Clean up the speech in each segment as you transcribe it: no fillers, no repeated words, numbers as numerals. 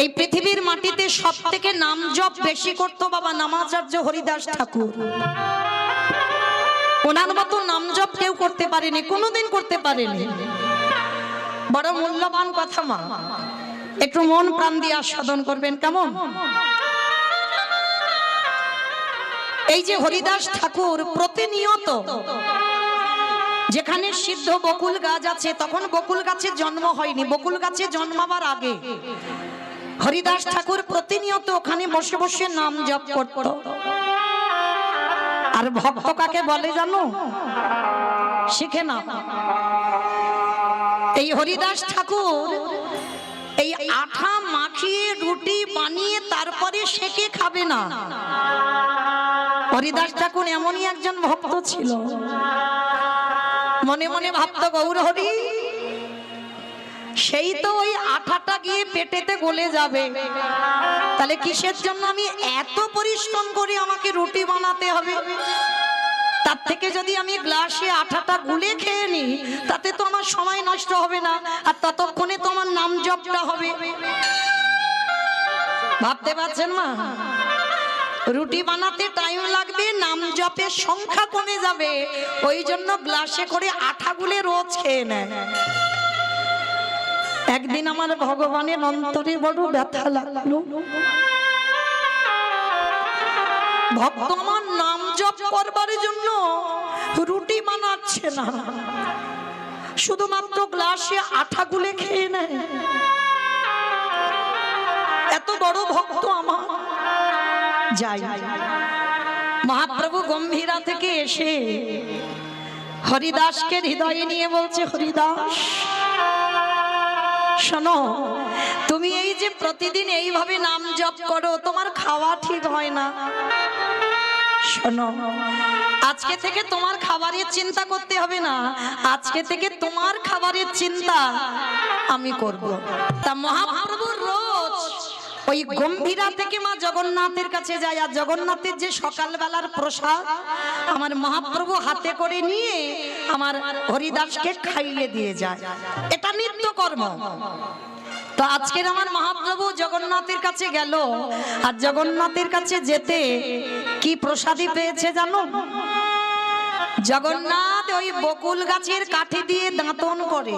এই পৃথিবীর মাটিতে সবথেকে নাম জপ বেশি করতো বাবা নামাচার্য হরিদাস ঠাকুর। ওনার মতো নাম জপ কেউ করতে পারেনি, কোনোদিন করতে পারেনি। বড় মূল্যবান কথা মা, একটু মন প্রাণ দিয়ে আস্বাদন করবেন কেমন। এই যে হরিদাস ঠাকুর প্রতিনিয়ত যেখানে সিদ্ধ বকুল গাছ আছে, তখন বকুল গাছের জন্ম হয়নি, বকুল গাছে জন্মাবার আগে হরিদাস ঠাকুর প্রতিনিয়ত ওখানে বসে বসে নাম জপ করত। আর ভক্ত কাকে বলে জানো? শিখে না। এই হরিদাস ঠাকুর এই আঠা মাখিয়ে রুটি বানিয়ে তারপরে সেকে খাবে না। হরিদাস ঠাকুর এমনই একজন ভক্ত ছিল, মনে মনে ভাবতো গৌর হরি সেই তো ওই আঠাটা গিয়ে পেটেতে গলে যাবে, তাহলে কিসের জন্য আমি এত পরিশ্রম করে আমাকে রুটি বানাতে হবে? তার থেকে যদি আমি গ্লাসে আঠাটা গুলে খেয়ে নি, তাতে তো আমার সময় নষ্ট হবে না, আর ততক্ষণে তো আমার নাম জপটা হবে। ভাবতে পারছেন মা? রুটি বানাতে টাইম লাগবে, নাম জপের সংখ্যা কমে যাবে, ওই জন্য গ্লাসে করে আঠা গুলে রোজ খেয়ে নেয়। একদিন আমার ভগবানের অন্তরে বড় ব্যথা লাগলো, ভক্ত আমার নাম জপ করবার জন্য রুটি বানাচ্ছে না, শুধুমাত্র গ্লাসে আঠা গুলে খেয়ে নেয়। এত বড় ভক্ত আমার। যাই, মহাপ্রভু গম্ভীরা থেকে এসে হরিদাসকে হৃদয়ে নিয়ে বলছে, হরিদাস শোনো, তুমি এই যে প্রতিদিন এইভাবে নাম জপ করো, তোমার খাওয়া ঠিক হয় না। শোনো, আজকে থেকে তোমার খাবারের চিন্তা করতে হবে না, আজকে থেকে তোমার খাবারের চিন্তা আমি করব। তা মহাপ্রভু রোজ ওই গম্ভীরা থেকে মা জগন্নাথের কাছে যায়, আর জগন্নাথের যে সকালবেলার প্রসাদ আমার মহাপ্রভু হাতে করে নিয়ে আমার হরিদাসকে খাইয়ে দিয়ে যায়। এটা নিত্য কর্ম। তো আজকের আমার মহাপ্রভু জগন্নাথের কাছে গেল, আর জগন্নাথের কাছে যেতে কি প্রসাদী পেয়েছে জানো? জগন্নাথ ওই বকুল গাছের কাঠি দিয়ে দাঁতন করে,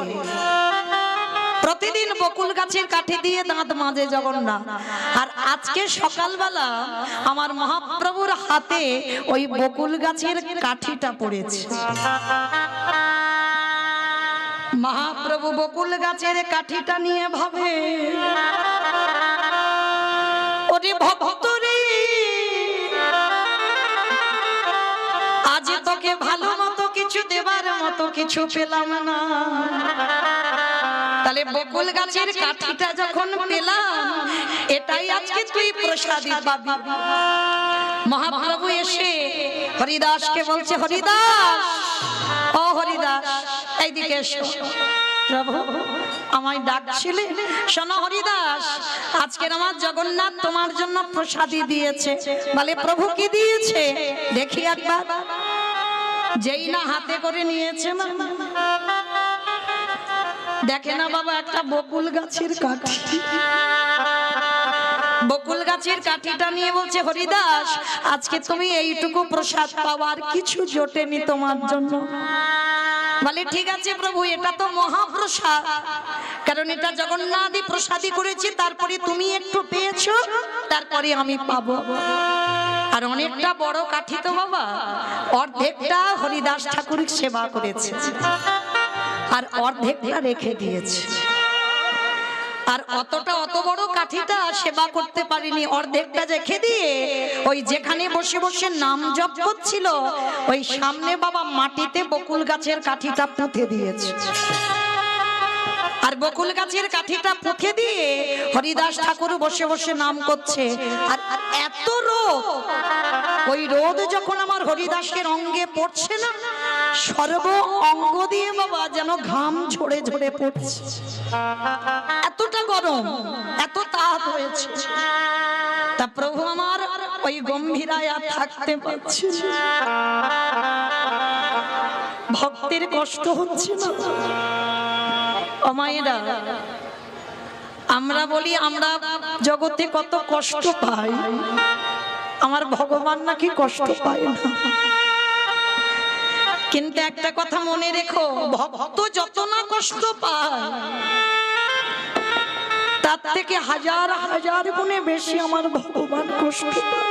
প্রতিদিন বকুল গাছের কাঠি দিয়ে দাঁত মাজে জগন্নাথ। আর আজকে সকালবেলা আমার মহাপ্রভুর হাতে ওই বকুল গাছের কাঠিটা পড়েছে। মহাপ্রভু বকুল গাছের কাঠিটা নিয়ে ভাবে, ওরে ভক্ত রে, আজ তোকে ভালো মতো কিছু দেবার মতো কিছু পেলাম না, তাহলে বকুল গাছের কাঠিটা যখন পেলাম, এটাই আজকে তুই প্রসাদী পাবি। মহাপ্রভু এসে হরিদাসকে বলছে, হরিদাস, ও হরিদাস এইদিকে এসো। প্রভু আমায় ডাকছিলে? শোনো হরিদাস, আজকের আমার জগন্নাথ তোমার জন্য প্রসাদী দিয়েছে। বলে প্রভু কি দিয়েছে দেখি একবার। যেই না হাতে করে নিয়েছে না, দেখে না বাবা একটা বকুল গাছের কাঠি। বকুল গাছের কাঠিটা নিয়ে বলছে, হরিদাস আজকে তুমি এইটুকু প্রসাদ পাওয়ার কিছু জোটেনি তোমার জন্য। বলে ঠিক আছে প্রভু, এটা তো মহাপ্রসাদ, কারণ এটা জগন্নাথই প্রসাদী করেছি, তারপরে তুমি একটু পেয়েছো, তারপরে আমি পাবো। আর অনেকটা বড় কাঠি তো বাবা, অর্ধেকটা হরিদাস ঠাকুর সেবা করেছে আর অর্ধেকটা রেখে দিয়েছে। আর অত বড় কাঠিটা সেবা করতে পারিনি, অর্ধেকটা রেখে দিয়ে ওই যেখানে বসে বসে নাম জপ করছিল, ওই সামনে বাবা মাটিতে বকুল গাছের কাঠিটা পুঁতে দিয়েছে। আর বকুল গাছের কাঠিটা পুঁতে দিয়ে হরিদাস ঠাকুর বসে বসে নাম করছে। আর এত রোদ, ওই রোদ যখন আমার হরিদাসের অঙ্গে পড়ছে না, সর্ব অঙ্গ দিয়ে বাবা যেন ঘাম ঝরে ঝরে পড়ছে, এতটা গরম, এত তাপ হয়েছে। তা প্রভু আমার ওই গম্ভীরায় আর থাকতে পারছে না, ভক্তের কষ্ট হচ্ছে না। ও মায়েরা, আমরা বলি আমরা জগতে কত কষ্ট পাই, আমার ভগবান নাকি কষ্ট পায় না। কিন্তু একটা কথা মনে রেখো, ভক্ত যত না কষ্ট পায় তার থেকে হাজার হাজার গুণে বেশি আমার ভগবান কষ্ট পায়।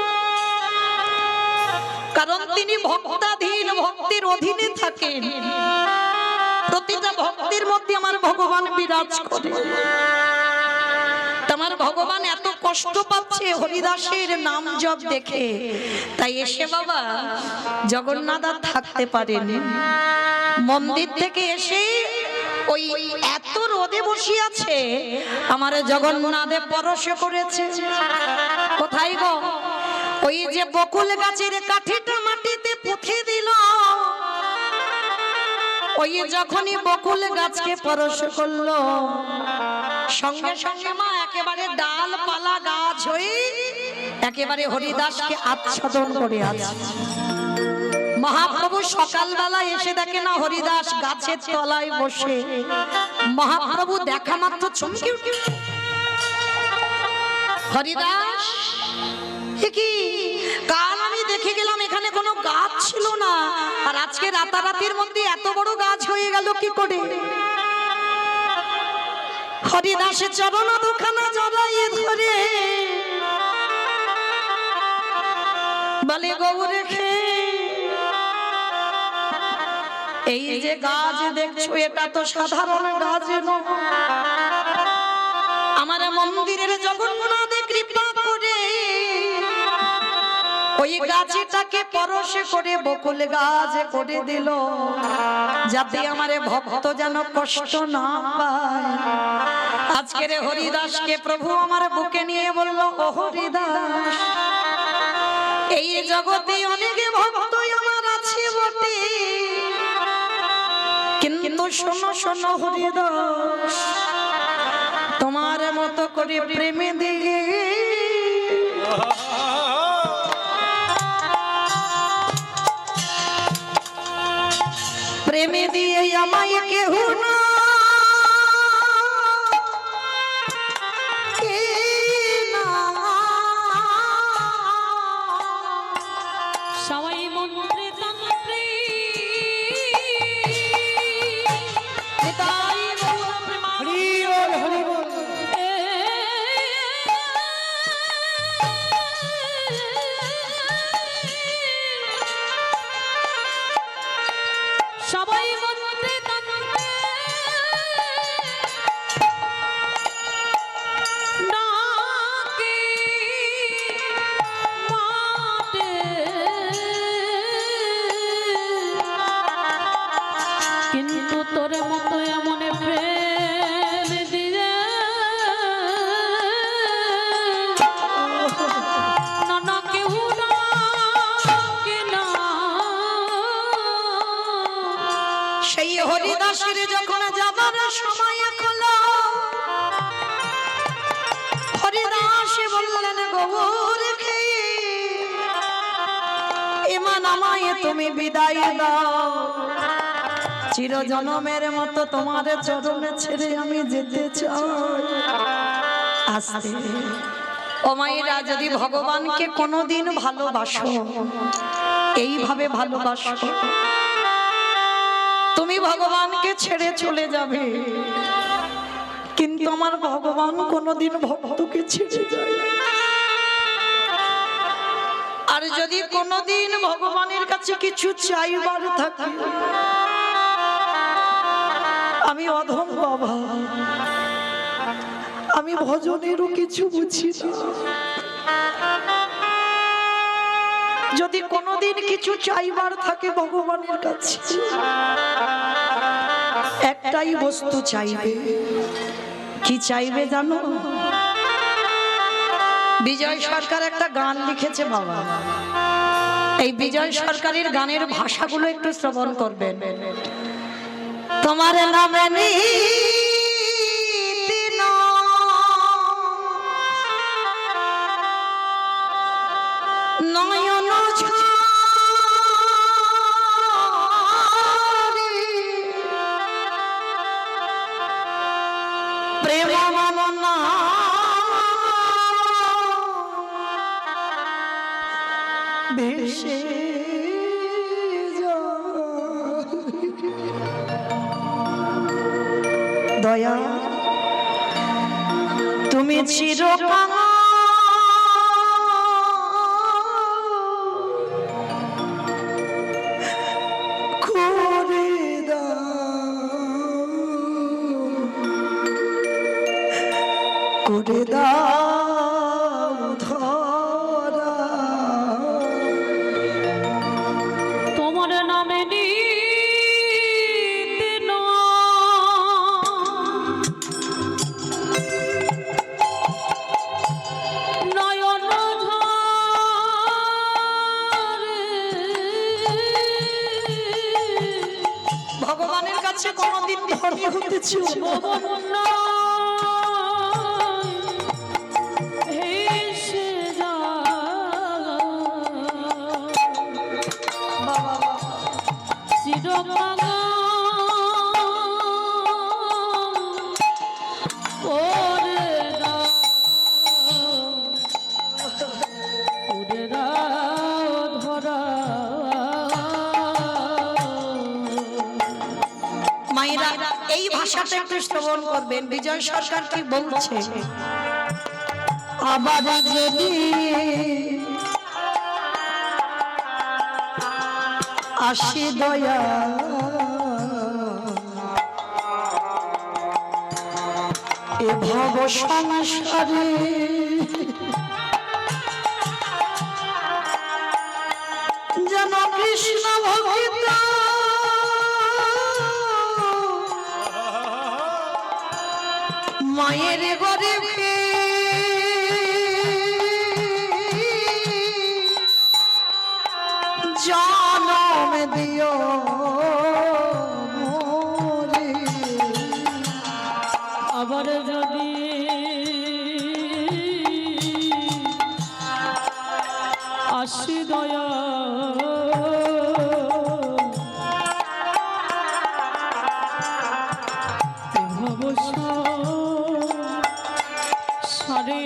কারণ তিনি ভক্তাধীন, ভক্তির অধীনে থাকেন। প্রতিটা ভক্তির মধ্যে আমার ভগবান বিরাজ করে। তোমার ভগবান এত কষ্ট পাচ্ছে হরিদাসের নাম জপ দেখে, তাই এসে বাবা জগন্নাথ আর থাকতে পারেন। মন্দির থেকে এসে ওই এত রোদে বসে আছে, আমার জগন্নাথে পরশ করেছে। কোথায় গো? ওই যে বকুল গাছের কাঠিটা মাটিতে পুঁতে দিল, ওই যখনই বকুল গাছকে পরশ করলো, সঙ্গে সঙ্গে মা একেবারে ডালপালা গাছ হয়ে একেবারে হরিদাসকে আচ্ছাদন করে আছে। মহাপ্রভু সকালবেলা এসে দেখে না হরিদাস গাছের তলায় বসে। মহাপ্রভু দেখা মাত্র চমকে উঠে, হরিদাস কি কাল আমি দেখে গেলাম এখানে কোনো গাছ ছিল না, আর আজকে রাতারাতির মধ্যে এত বড় গাছ হয়ে গেল কি করে? হরিদাসের চরণ দুখানা জড়াইয়ে ধরে বলে, গৌরেখে এই যে গাছ দেখছো এটা তো সাধারণ গাছ নয়, আমার মন্দিরের জগন্নাথে কৃপা করে ওই গাছটাকে পরশ করে বকুল গাছ করে দিল, যাতে আমার ভক্ত যেন কষ্ট না পায়। আজকের হরিদাসকে প্রভু আমার বুকে নিয়ে বলল, ও হরিদাস, এই জগতে অনেক ভক্ত আমার আছে বটে, কিন্তু শোনো শোনো হরিদাস, তোমার মতো করে প্রেমে দিয়ে প্রেমে দিয়ে আমায় কেহ না সবাই মন্ত্রে তন্ত্রে সবাই মন্ত্রে তন্ত্রে ডাকে মাতে, কিন্তু তোর মতো এমন প্রেম দিয়ে না কেউ ডাকে না। সেই হরিদাসের যখন যাবার সময় হলো, হরিদাস বললেন, গৌরকে ইমান আমায় তুমি বিদায় দাও, চিরজনমের মতো তোমার চরণে ছেড়ে আমি যেতে চাই। আস্তে ও মায়েরা, যদি ভগবানকে কোনোদিন ভালোবাসো, এইভাবে ভালোবাসো, তুমি ভগবানকে ছেড়ে চলে যাবে, কিন্তু আমার ভগবান কোনোদিন ভক্তকে ছেড়ে যায়। আর যদি কোনোদিন ভগবানের কাছে কিছু চাইবার থাকে, আমি অধম বাবা, আমি ভজনেরও কিছু বুঝি না, যদি কোনোদিন কিছু চাইবার থাকে ভগবানের কাছে, একটাই বস্তু চাইবে। কি চাইবে জানো? বিজয় সরকার একটা গান লিখেছে বাবা, এই বিজয় সরকারের গানের ভাষাগুলো একটু শ্রবণ করবেন। তোমার নামে নয়ন প্রেম মমনা দয়া তুমি চিরকাল করে দাও ধরা তোমার নামে নিতে নয়ন ভগবানের কাছে কোনদিন ধর্ম হতেছি মায়েরা এই ভাষাটা একটু শ্রবণ করবেন। বিজয় সরকার কি বলছে? আবার যদি আসি দয়া এ ভব সংসারে যেন কৃষ্ণ ভক্ত মায়ের গরিবে জনম দিও মোরে আবার যদি আসি দয়া সারে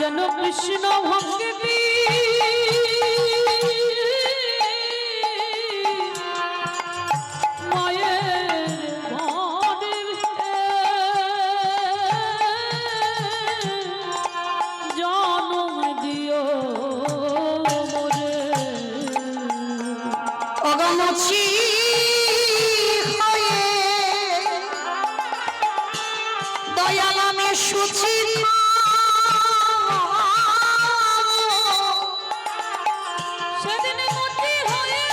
যেন কৃষ্ণ ভক্তি দয়াল আমি সুচি সেদিন মতি হয়ে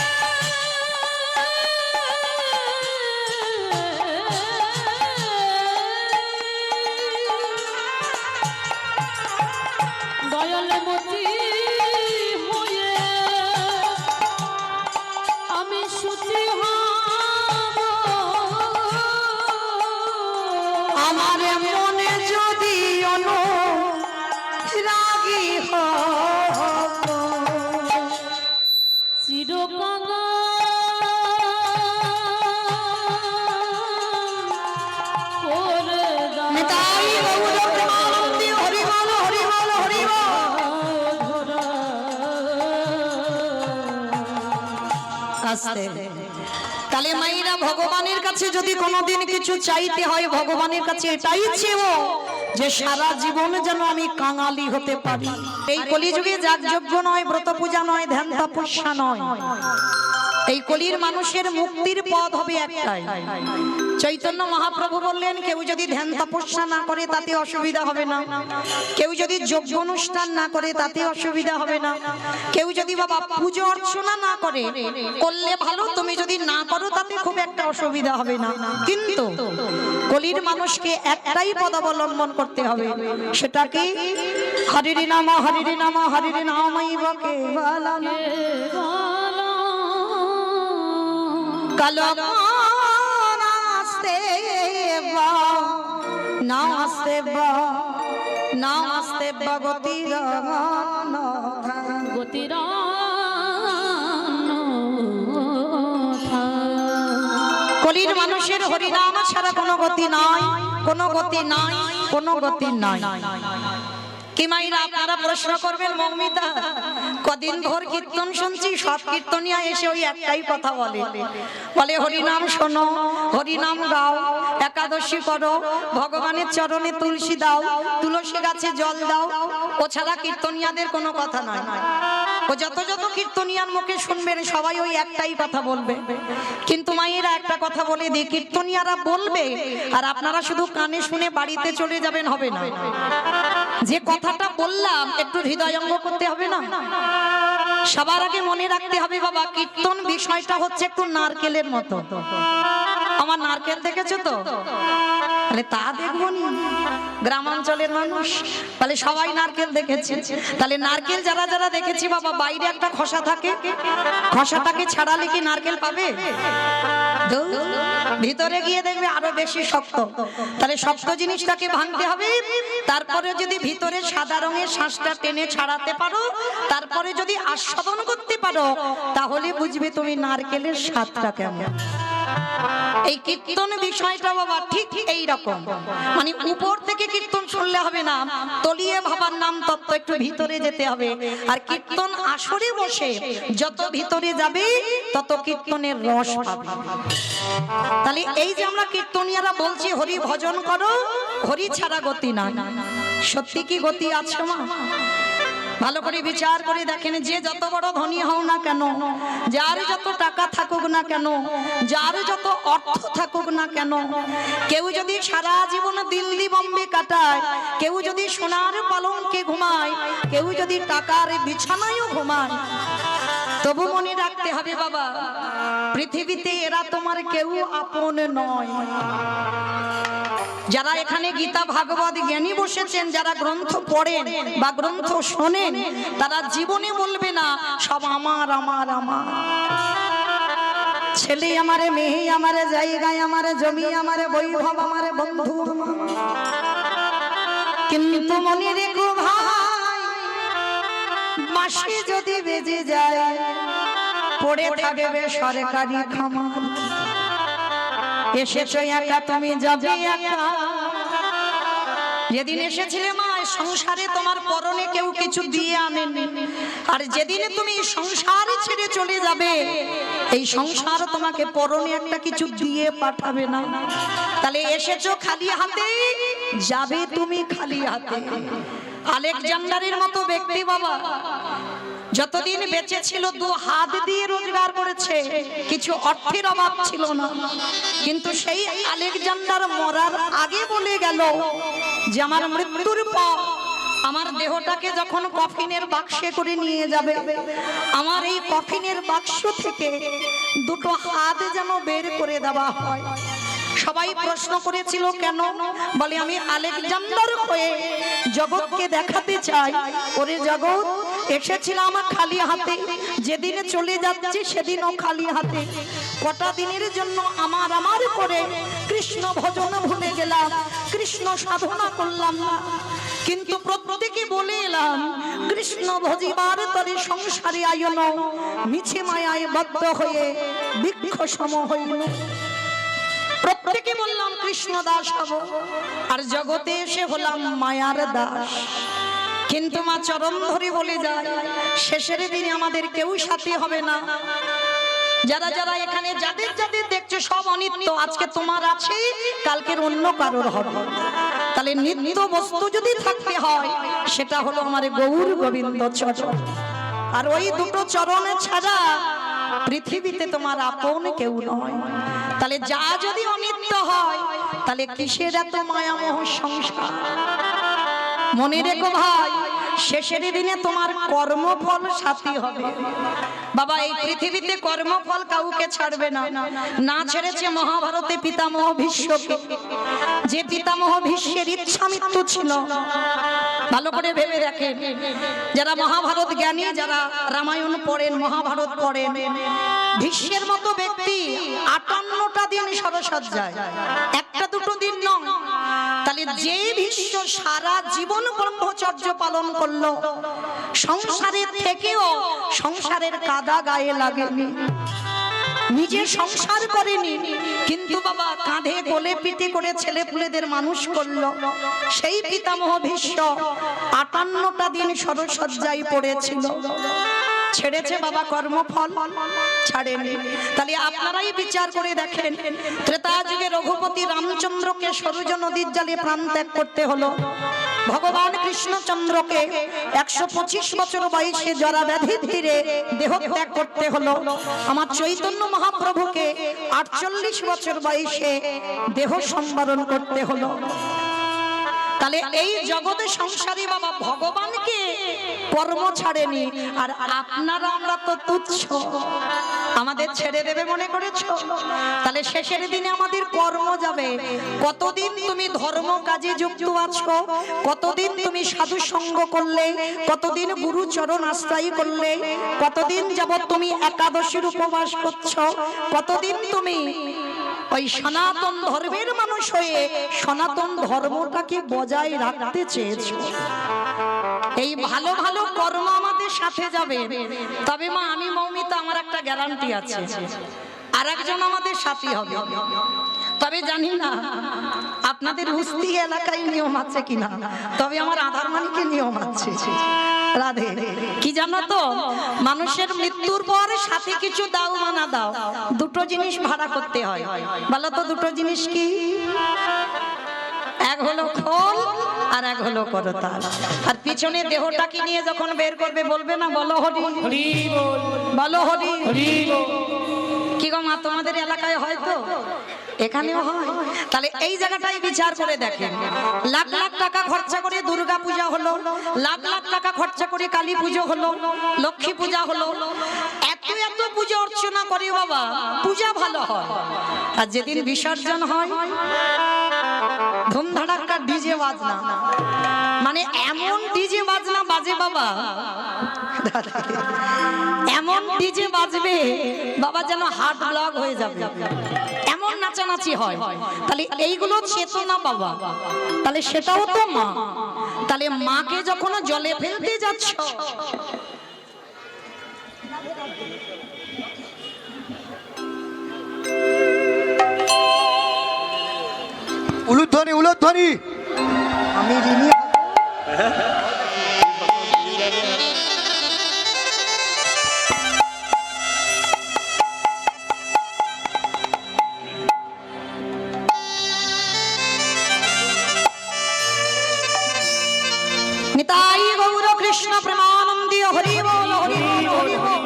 দয়াল মতি হয়ে আমি সুচি হব আমার মনে যদি অনুরাগী হব চিরকাল করে দাও নিতাই গৌর প্রেমানন্দে হরি বল হরি বল হরি বল। আস্তে তাহলে মাইরা ভগবানের কাছে যদি কোনোদিন কিছু চাইতে হয় ভগবানের কাছে এটাই চেয়েও যে সারা জীবন যেন আমি কাঙালি হতে পারি। এই কলিযুগে যাগযজ্ঞ নয়, ব্রত পূজা নয়, ধ্যান তপস্যা নয়, এই কলির মানুষের মুক্তির পথ হবে একটাই। চৈতন্য মহাপ্রভু বললেন কেউ যদি ধ্যান তপস্যা না করে তাতে অসুবিধা হবে না, কেউ যদি যজ্ঞ অনুষ্ঠান না করে তাতে অসুবিধা হবে না, কেউ যদি বাবা পুজো অর্চনা না করে, করলে ভালো, তুমি যদি না করো তাতে খুব একটা অসুবিধা হবে না। কিন্তু কলির মানুষকে একটাই পদ অবলম্বন করতে হবে, সেটা কি? হরিরি নাম হরিরি নাম হরিরি নামাইব কেবলম কালো নাস্তে গতির গতির কলির মানুষের হরিনাম ছাড়া কোনো গতি নাই, কোনো গতি নাই, কোনো গতি নাই। কি মাইরা আপনারা প্রশ্ন করবেন মৌমিতা, কদিন ভোর কীর্তন শুনছি, সব কীর্তনিয়া এসে ওই একটাই কথা বলে, বলে হরিনাম শোনো, হরিনাম গাও, একাদশী করো, ভগবানের চরণে তুলসী দাও, তুলসী গাছে জল দাও। ও ছাড়া কীর্তনিয়াদের কোনো কথা নয়। ও যত যত কীর্তনিয়ার মুখে শুনবেন সবাই ওই একটাই কথা বলবে। কিন্তু মায়েরা একটা কথা বলে দিই, কীর্তনিয়ারা বলবে আর আপনারা শুধু কানে শুনে বাড়িতে চলে যাবেন হবে না। যে কথাটা বললাম একটু হৃদয়ঙ্গ করতে হবে না। সবার আগে মনে রাখতে হবে বাবা, কীর্তন বিষয়টা হচ্ছে একটু নারকেলের মতো। আমার নারকেল দেখেছো তো? তাহলে তা দেখবো নি, গ্রামাঞ্চলের মানুষ তাহলে সবাই নারকেল দেখেছে। তাহলে নারকেল যারা যারা দেখেছি বাবা, বাইরে একটা খোসা থাকে, খোসাটাকে ছাড়ালে কি নারকেল পাবে? ভিতরে গিয়ে দেখবে আরো বেশি শক্ত। তাহলে শক্ত জিনিসটাকে ভাঙতে হবে, তারপরে যদি ভিতরে সাদা রঙের শ্বাসটা টেনে ছাড়াতে পারো, তারপরে যদি আস্বাদন করতে পারো, তাহলে বুঝবে তুমি নারকেলের স্বাদটা কেমন। এই কীর্তন বিষয়টা বাবা ঠিক এই রকম, মানে উপর থেকে কীর্তন শুনলে হবে না, তলিয়ে ভাবার নাম তত্ত্ব, একটু ভিতরে যেতে হবে। আর কীর্তন আসরে বসে যত ভিতরে যাবে তত কীর্তনের রস পাবে। তাহলে এই যে আমরা কীর্তনিয়ারা বলছি হরি ভজন করো, হরি ছাড়া গতি না, সত্যি কি গতি আছে মা? ভালো করে বিচার করে দেখেন, যে যত বড় ধনী হও না কেন, যার যত টাকা থাকুক না কেন, যার যত অর্থ থাকুক না কেন, কেউ যদি সারা জীবন দিল্লি বোম্বে কাটায়, কেউ যদি সোনার পালঙ্কে ঘুমায়, কেউ যদি টাকার বিছানায়ও ঘুমায়, তবু মনে রাখতে হবে বাবা, পৃথিবীতে এরা তোমার কেউ আপন নয়। যারা এখানে গীতা ভাগবত জ্ঞানী বসেছেন, যারা গ্রন্থ পড়েন বা গ্রন্থ শোনেন, তারা জীবনে বলবে না সব আমার আমার আমার। ছেলে আমারে, মেয়ে আমারে, জায়গায় আমারে, জমি আমারে, বৈভব আমারে, বন্ধু। কিন্তু মনে রেখো ভাই, মাসে যদি বেজে যায়, পড়ে থাকবে সরকারি খামার। এসেছো একা, তুমি যাবে একা। যেদিন এসেছিলে মা, সংসারে তোমার পরনে কেউ কিছু দিয়ে আনেনি, আর যেদিনে তুমি সংসার ছেড়ে চলে যাবে, এই সংসার তোমাকে পরনে একটা কিছু দিয়ে পাঠাবে না। তাহলে এসেছো খালি হাতে, যাবে তুমি খালি হাতে। আলেকজান্ডারের মতো ব্যক্তি বাবা যতদিন বেঁচে ছিল, 2 হাত দিয়ে রোজগার করেছে, কিছু অর্থের অভাব ছিল না। কিন্তু সেই আলেকজান্ডার মরার আগে বলে গেল যে আমার মৃত্যুর পর আমার দেহটাকে যখন কফিনের বাক্সে করে নিয়ে যাবে, আমার এই কফিনের বাক্স থেকে 2টো হাত যেন বের করে দেওয়া হয়। সবাই প্রশ্ন করেছিল কেন? বলে আমি আলেকজান্ডার হয়ে জগৎকে দেখাতে চাই, ওরে জগৎ এসেছিলাম খালি হাতে, যেদিনে চলে যাচ্ছি সেদিনও খালি হাতে। কটা দিনের জন্য আমার আমার করে কৃষ্ণ ভজন ভুলে গেলাম, কৃষ্ণ সাধনা করলাম না। কিন্তু প্রত্যেকে বলে এলাম কৃষ্ণ ভজিবার তরে সংসারে আয়ন, মিছে মায়ায় বদ্ধ হয়ে বৃক্ষ সম হইল। প্রত্যেকে বললাম কৃষ্ণ দাস হব, আর জগতে এসে হলাম মায়ার দাস। কিন্তু মা চরণ ধরে বলে যায়, শেষের দিনে আমাদের কেউ সাথী হবে না। যারা যারা এখানে যাদের যাদের দেখছো সব অনিত্য, আজকে তোমার আছে, কালকের অন্য কারোর হবে। তাহলে নিত্য বস্তু যদি থাকতে হয়, সেটা হলো আমার গৌর গোবিন্দ চরণ। আর ওই 2টো চরণে ছাড়া পৃথিবীতে তোমার আপন কেউ নয়। তাহলে যা যদি অনিত্য হয়, তাহলে কিসের এত মায়ামোহ সংসার? মনে রেখো ভাই, শেষের দিনে তোমার কর্মফল সাথী হবে বাবা। এই পৃথিবীতে কর্মফল কাউকে ছাড়বে না। না ছেড়েছে মহাভারতে পিতামহ ভীষ্মকে, যে পিতামহ ভীষ্মের ইচ্ছা মৃত্যু ছিল। ভালো করে ভেবে দেখেন, যারা মহাভারত জ্ঞানী, যারা রামায়ণ পড়েন, মহাভারত পড়েন, ভীষ্মের মতো ব্যক্তি 58টা দিন সরসজ্জায়, 1-2 দিন নয়। তাহলে যে ভীষ্ম সারা জীবন ব্রহ্মচর্য পালন করলো, সংসারের থেকেও সংসারের কাদা গায়ে লাগেনি। নিজে সংসার করেনি, কিন্তু বাবা কাঁধে কোলে পিঠে করে ছেলে পুলেদের মানুষ করলো। সেই পিতামহ ভীষ্ম 58টা দিন সরসজ্জায় পড়েছিল। ছেড়েছে বাবা কর্মফল? ছাড়েনি। তাহলে আপনারাই বিচার করে দেখেন, ত্রেতা যুগে রঘুপতি রামচন্দ্রকে সরযূ নদীর জলে প্রাণ ত্যাগ করতে হলো। ভগবান কৃষ্ণচন্দ্রকে 125 বছর বয়সে জরা ব্যাধির তীরে দেহ ত্যাগ করতে হলো। আমার চৈতন্য মহাপ্রভুকে 48 বছর বয়সে দেহ সম্বরণ করতে হলো। তাহলে এই জগতে সংসারী বাবা ভগবানকে কর্ম ছাড়েনি, আর আপনারা আমরা তো তুচ্ছ, আমাদের ছেড়ে দেবে মনে করেছো? তাহলে শেষের দিনে আমাদের কর্ম যাবে। কতদিন তুমি ধর্ম কাজে যুক্ত আছো, কতদিন তুমি সাধু সঙ্গ করলে, কতদিন গুরু চরণ আশ্রয় করলে, কতদিন যাবত তুমি একাদশীর উপবাস করছো, কতদিন তুমি ওই সনাতন ধর্মের মানুষ হয়ে সনাতন ধর্মটাকে বজায় রাখতে চেয়েছো। এই ভালো ভালো কর্ম আমাদের সাথে যাবে। তবে মা আমি মৌমিতা, আমার একটা গ্যারান্টি আছে, আর একজন আমাদের সাথী হবে। তবে জানি না আপনাদের হুস্তি এলাকায় নিয়ম আছে কিনা, তবে আমার আধার মানিকে নিয়ম আছে। রাধে কি জানো তো, মানুষের মৃত্যুর পর সাথে কিছু দাও বা না দাও, দুটো জিনিস ভাড়া করতে হয়। বলো তো দুটো জিনিস কি? এক হলো খোল আর এক হলো করতাল। আর পিছনে দেহটাকে নিয়ে যখন বের করবে বলবে না বলো হরি হরি বল, বলো হরি হরি বল। কি গো মা, তোমাদের এলাকায় হয় তো? এখানেও হয়। তাহলে এই জায়গাটাই বিচার করে দেখেন, লাখ লাখ টাকা খরচা করে দুর্গা পূজা হলো, লাখ লাখ টাকা খরচা করে কালী পুজো হলো, লক্ষ্মী পূজা হলো, এত এত পূজা অর্চনা করে বাবা, পূজা ভালো হয়। আর যেদিন বিসর্জন হয় ধুমধাড়াক্কা ডিজে বাজনা, মানে এমন ডিজে বাজনা বাজে বাবা, এমন ডিজে বাজবে বাবা যেন হার্ট ব্লক হয়ে যাবে, এমন নাচানাচি হয়। তাহলে এইগুলো চেতনা বাবা, তাহলে সেটাও তো মা। তাহলে মাকে যখন জলে ফেলতে যাচ্ছ, উলুধ্বনি উলুধ্বনি, আমি ঋণী। নিতাই গৌর কৃষ্ণ প্রেমানন্দী হরি বল হরি বল হরি বল।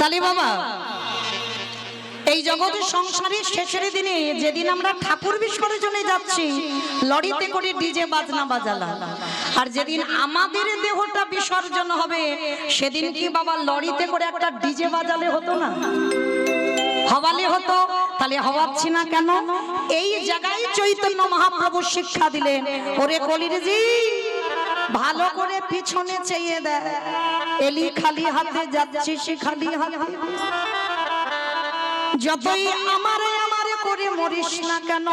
তালি বাবা, এই জগতের সংসারের শেষের দিনে যেদিন আমরা ঠাকুর বিসর্জনে যাচ্ছি, লরিতে করে ডিজে বাজনা বাজালাম। আর যেদিন আমাদের দেহটা বিসর্জন হবে, সেদিন কি বাবা লরিতে করে একটা ডিজে বাজালে হতো না? হওয়ালে হতো। তাহলে হওয়াচ্ছি না কেন? এই জায়গায় চৈতন্য মহাপ্রভু শিক্ষা দিলেন, ওরে কলির জি ভালো করে পিছনে চেয়ে দেয়, এলি খালি হাতে যাচ্ছিস খালি হাতে, যতই আমারে আমারে করে মরিস না কেন,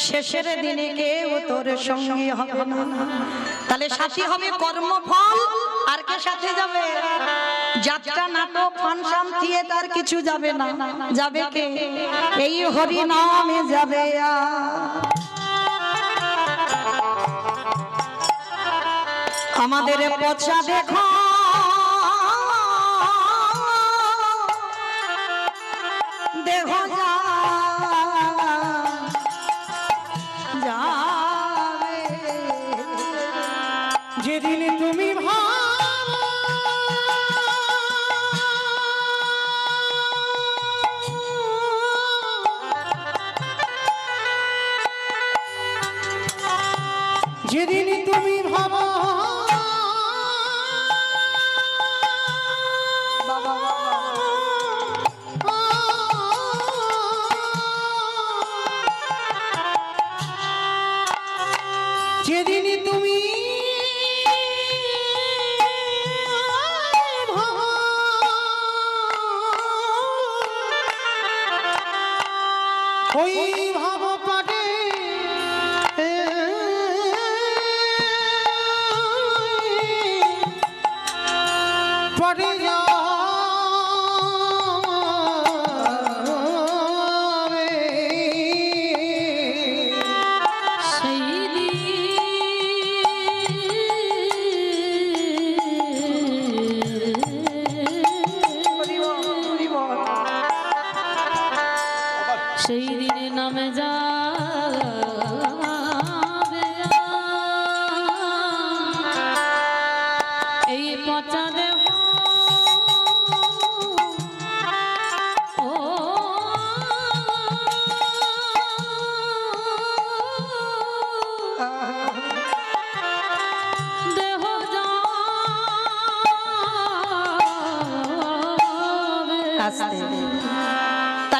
শেষের দিনে কেউ তোর সঙ্গী হবে না। তাহলে সাথী হবে কর্মফল, আর কে সাথে যাবে? যাত্রা, নাটক, ফাংশন, থিয়েটার কিছু যাবে না। যাবে কে? এই হরি নামে যাবে। আমাদের পচা দেখো দেহ যাবে, যেদিন তুমি যেদিন তুমি ভাবো যেদিন তুমি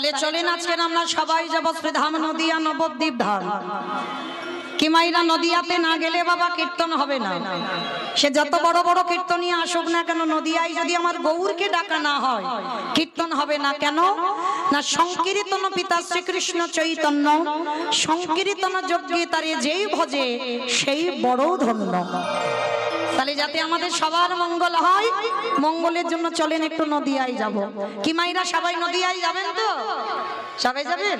তাহলে চলেন আজকের আমরা সবাই যাব শ্রীধাম নদিয়া নবদ্বীপ ধাম। কি মাইরা নদিয়াতে না গেলে বাবা কীর্তন হবে না। সে যত বড় বড় কীর্তনীয় আসুক না কেন, নদিয়ায় যদি আমার গৌরকে ডাকা না হয় কীর্তন হবে না। কেন না, সংকীর্তন পিতা শ্রীকৃষ্ণ চৈতন্য, সংকীর্তন যজ্ঞে তারে যেই ভজে সেই বড় ধন্য। তাহলে যাতে আমাদের সবার মঙ্গল হয়, মঙ্গলের জন্য চলেন একটু নদিয়ায় যাব। কি মাইরা সবাই নদিয়ায় যাবেন তো? সবাই যাবেন?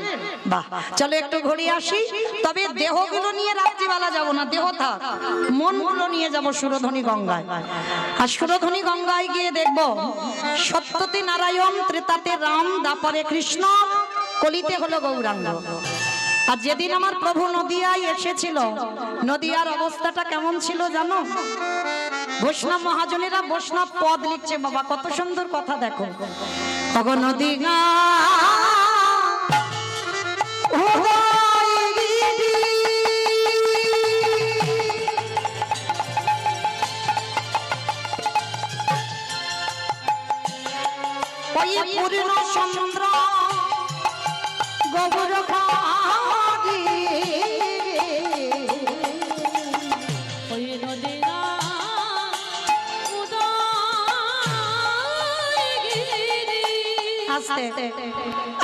বাহ, চলো একটু ঘুরে আসি। তবে দেহগুলো নিয়ে রাত্রিবেলা যাব না, দেহ থাক, মনগুলো নিয়ে যাব সুরধনী গঙ্গায়। আর সুরধনী গঙ্গায় গিয়ে দেখব সত্যতে নারায়ণ, ত্রেতাতে রাম, দ্বাপরে কৃষ্ণ, কলিতে হলো গৌরাঙ্গ। আর যেদিন আমার প্রভু নদিয়ায় এসেছিল, নদিয়ার অবস্থাটা কেমন ছিল জানো? বৈষ্ণব মহাজনেরা বৈষ্ণব পদ লিখছে বাবা, কত সুন্দর কথা দেখো। ওগো নদিয়া ওই পূর্ণ চন্দ্র গোবর খাদি ওই নদীরা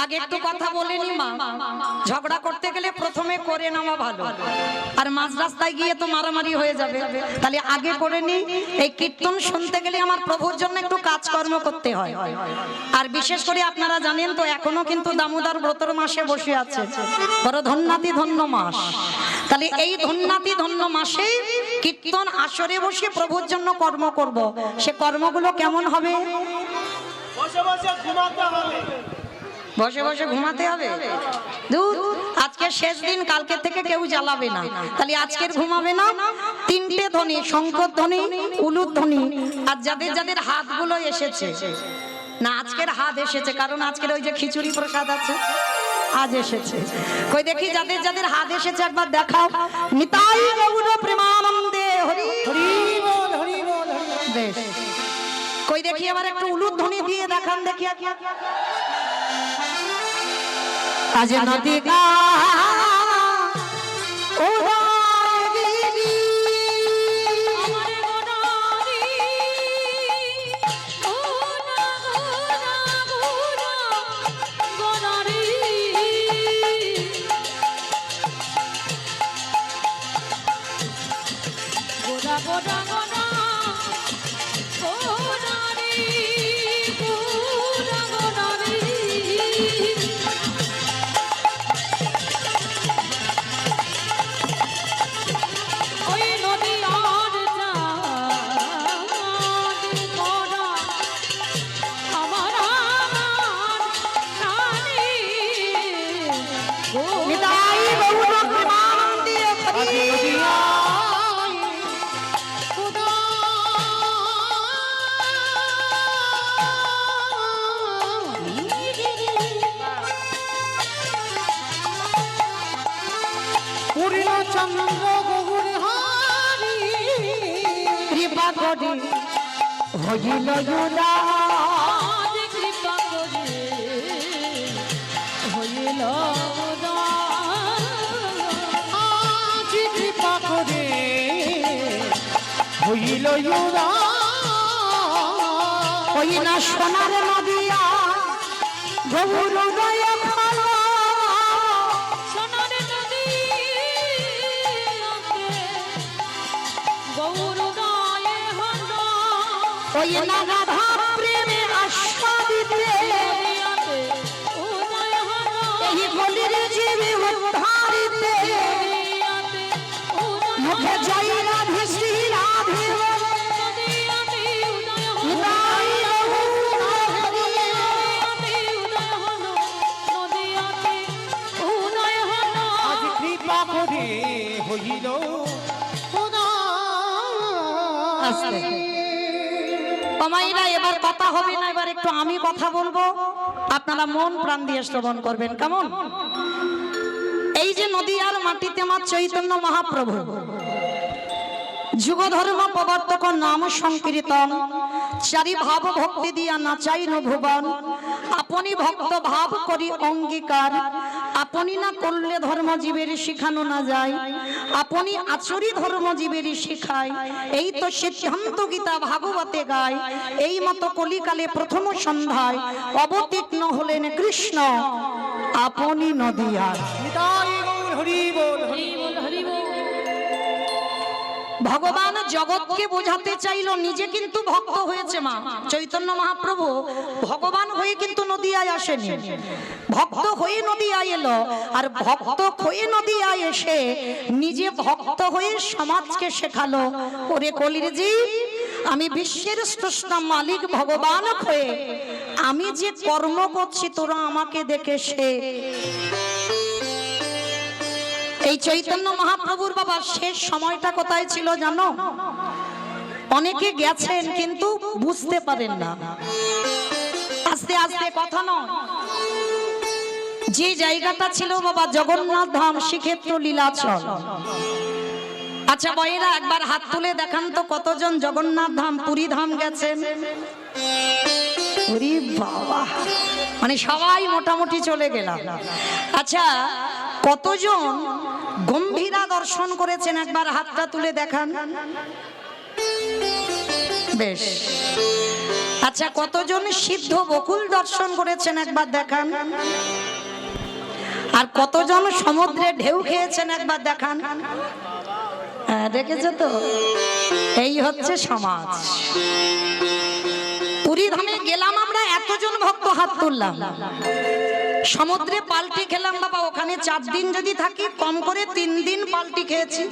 আগে একটু কথা বলেনি মা, ঝগড়া করতে গেলে প্রথমে করে নেওয়া ভালো, আর মাঝ রাস্তায় গিয়ে তো মারামারি হয়ে যাবে। তাহলে আগে করে নি। এই কীর্তন শুনতে গেলে আমার প্রভুর জন্য একটু কাজকর্ম করতে হয়। আর বিশেষ করে আপনারা জানেন তো, এখনো কিন্তু দামোদর ব্রতর মাসে বসে আছে, বড় ধন্যাতি ধন্য মাস। তাহলে এই ধন্যাতি ধন্য মাসে কীর্তন আসরে বসে প্রভুর জন্য কর্ম করব। সে কর্মগুলো কেমন হবে? বসে বসে ঘুমাতে হবে। আজকে শেষ দিন, কালকে থেকে কেউ জ্বালাবে না। তাহলে আজকের ঘুমাবে না। তিনটে ধ্বনি, শঙ্কর ধ্বনি, উলুর ধ্বনি। আর যাদের যাদের হাতগুলো এসেছে না, আজকের হাত এসেছে, কারণ আজকের ওই যে খিচুড়ি প্রসাদ আছে, আজ এসেছে। কই দেখি যাদের যাদের হাত এসেছে একবার দেখাও। নিতাই গৌর প্রেমানন্দে হরি হরি বল, হরি বল। বেশ, কই দেখি আবার একটু উলুর ধ্বনি দিয়ে দেখান দেখি। আজ নদিয়া হইল জুলা কৃপা করে হইল আজ কৃপা করে হইল জুলা। ওই না সোনার নদিয়া গৌর দয়া খালা, সোনার নদী গৌর দয়া হলো। ওই না রাধা প্রেমে আস্বাদিতে এই গলির জীবে উদ্ধারিতে মুখে জয় রাধে শ্রী রাধে হইল। এবার কথা হবে না, এবার একটু আমি কথা বলবো, আপনারা মন প্রাণ দিয়ে শ্রবণ করবেন। কেমন? এই যে নদিয়ার মাটিতে আমার চৈতন্য মহাপ্রভু যুগ ধর্ম প্রবর্তক নাম সংকীর্তন, চারি ভাব ভক্তি দিয়া নাচাই ভুবন। আপনি ভক্ত ভাব করি অঙ্গীকার, আপনি না করলে ধর্মজীবের শিখানো না যায়, আপনি আচরি ধর্মজীবের শিখায়, এই তো সিদ্ধান্ত গীতা ভাগবতে গায়। এই মতো কলিকালে প্রথম সন্ধ্যায় অবতীর্ণ হলেন কৃষ্ণ আপনি নদিয়ার। নিতাই গৌর হরি বল হরি ভগবান জগৎকে বোঝাতে চাইলো নিজে কিন্তু ভক্ত হয়েছে। মা চৈতন্য মহাপ্রভু ভগবান হয়ে কিন্তু নদিয়ায় আসেনি, ভক্ত হয়ে নদিয়ায় এলো। আর ভক্ত হয়ে নদিয়ায় এসে নিজে ভক্ত হয়ে সমাজকে শেখালো, ওরে কলির জীব, আমি বিশ্বের স্রষ্টা মালিক ভগবান হয়ে আমি যে কর্ম করছি তোরা আমাকে দেখে সে। এই চৈতন্য মহাপ্রভুর বাবা শেষ সময়টা কোথায় ছিল জানো? অনেকে গেছেন কিন্তু বুঝতে পারেন না, আস্তে আস্তে কথা নয়। যে জায়গাটা ছিল বাবা জগন্নাথ ধাম, শ্রীক্ষেত্র, লীলাচল। আচ্ছা বয়েরা একবার হাত তুলে দেখান তো কতজন জগন্নাথ ধাম, পুরী ধাম গেছেন? ওরে বাবা, মানে সবাই মোটামুটি চলে গেলাম। আচ্ছা কতজন গম্ভীরা দর্শন করেছেন? একবার হাতটা তুলে দেখান। বেশ। আচ্ছা কতজন সিদ্ধ বকুল দর্শন করেছেন? একবার দেখান। আর কতজন সমুদ্রে ঢেউ খেয়েছেন? একবার দেখান। হ্যাঁ দেখেছো তো, এই হচ্ছে সমাজ। পুরী ধামে গেলাম আমরা, এতজন ভক্ত হাত তুললাম। সমুদ্রে পাল্টি খেলাম বাবা, ওখানে 4 দিন যদি থাকি কম করে 3 দিন পাল্টি খেয়েছি।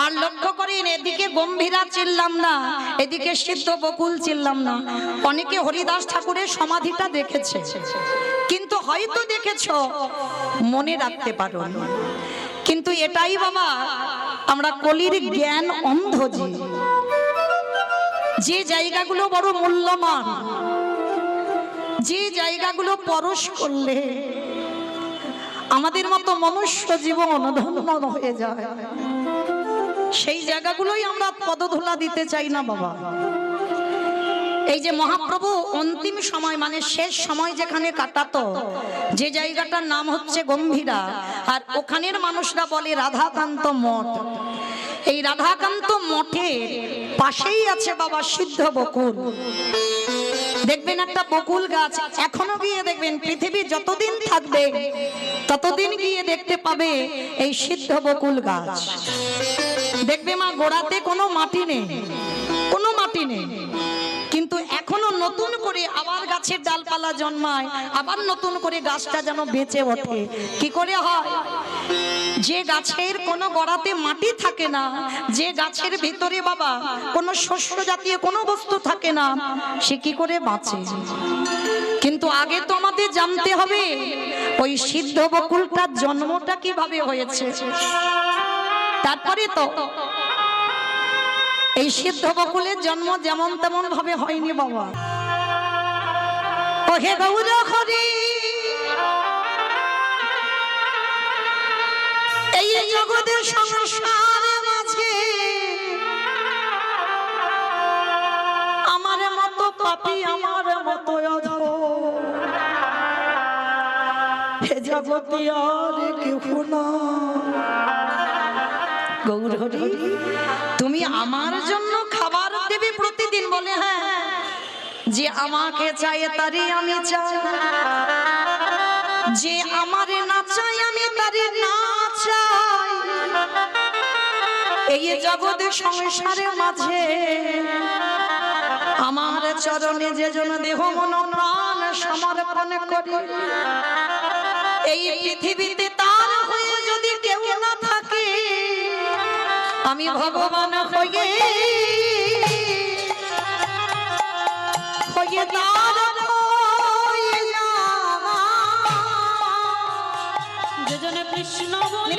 আর লক্ষ্য করেন এদিকে গম্ভীরা চিনলাম না, এদিকে সিদ্ধ বকুল চিনলাম না। অনেকে হরিদাস ঠাকুরের সমাধিটা দেখেছে, কিন্তু হয়তো দেখেছো মনে রাখতে পারো। কিন্তু এটাই বাবা আমরা কলির জ্ঞান অন্ধজি। যে জায়গাগুলো বড় মূল্যবান, যে জায়গাগুলো পরশ করলে আমাদের মতো মনুষ্য জীবন ধন্য হয়ে যায়, সেই জায়গাগুলোই আমরা পদধূলা দিতে চাই না বাবা। এই যে মহাপ্রভু অন্তিম সময় মানে শেষ সময় যেখানে কাটাতো, যে জায়গাটার নাম হচ্ছে গম্ভীরা, আর ওখানের মানুষরা বলে রাধাকান্ত মঠ। এই রাধাকান্ত মঠের পাশেই আছে বাবা সিদ্ধ বকুল। দেখবেন একটা বকুল গাছ, এখনো গিয়ে দেখবেন পৃথিবী যতদিন থাকবে ততদিন গিয়ে দেখতে পাবে এই সিদ্ধ বকুল গাছ। দেখবে মা গোড়াতে কোনো মাটি নেই, কোনো মাটি নেই, কিন্তু এখনো নতুন করে আবার গাছের ডালপালা জন্মায়, আবার নতুন করে গাছটা যেন বেঁচে ওঠে। কি করে হয়? যে গাছের কোনো গোড়াতে মাটি থাকে না, যে গাছের ভিতরে বাবা কোনো শস্য জাতীয় কোনো বস্তু থাকে না, সে কি করে বাঁচে? কিন্তু আগে তো আমাদের জানতে হবে ওই সিদ্ধ বকুলটার জন্মটা কিভাবে হয়েছে, তারপরে তো। এই সিদ্ধ বকুলের জন্ম যেমন তেমন ভাবে হয়নি বাবা। ওহে গৌর হরি, এই জগতের সংসারের মাঝে আমার মতো পাপী, আমার মতো অধম, হে জগতে আর কেউ না। গৌর হরি, তুমি আমার জন্য খাবার দেবে প্রতিদিন? বলে হ্যাঁ। যে আমাকে চাই তারই আমি চাই, যে আমারে না চাই আমি তারই না চাই। এই জগতের সংসারের মাঝে আমার চরণে যে জন দেহ মন প্রাণ সমর্পণ করে, এই পৃথিবীতে তার হয়ে যদি কেউ না থাকে, আমি ভগবান হয়ে তার হয়ে যাব। যে জন কৃষ্ণ বলে